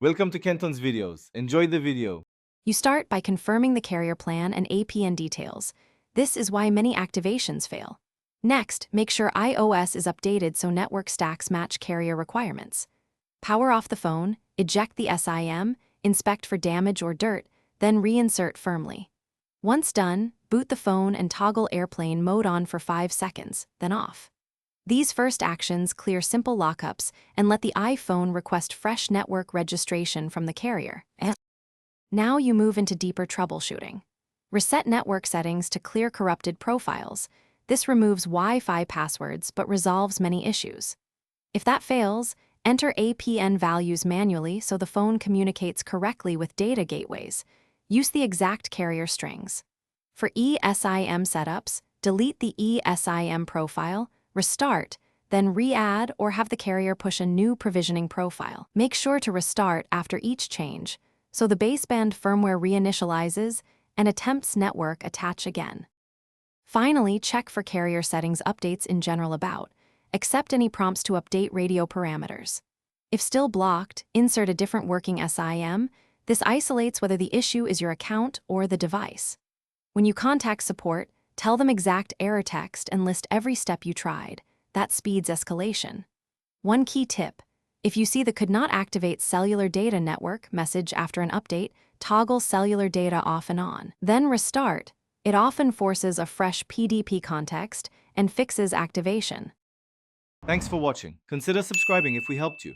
Welcome to Kenton's videos. Enjoy the video. You start by confirming the carrier plan and APN details. This is why many activations fail. Next, make sure iOS is updated so network stacks match carrier requirements. Power off the phone, eject the SIM, inspect for damage or dirt, then reinsert firmly. Once done, boot the phone and toggle airplane mode on for 5 seconds, then off. These first actions clear simple lockups and let the iPhone request fresh network registration from the carrier. Now you move into deeper troubleshooting. Reset network settings to clear corrupted profiles. This removes Wi-Fi passwords but resolves many issues. If that fails, enter APN values manually so the phone communicates correctly with data gateways. Use the exact carrier strings. For eSIM setups, delete the eSIM profile, restart, then re-add or have the carrier push a new provisioning profile. Make sure to restart after each change, so the baseband firmware reinitializes and attempts network attach again. Finally, check for carrier settings updates in General About. Accept any prompts to update radio parameters. If still blocked, insert a different working SIM. This isolates whether the issue is your account or the device. When you contact support, tell them exact error text and list every step you tried. That speeds escalation. One key tip: if you see the could not activate cellular data network message after an update, toggle cellular data off and on. Then restart. It often forces a fresh PDP context and fixes activation. Thanks for watching. Consider subscribing if we helped you.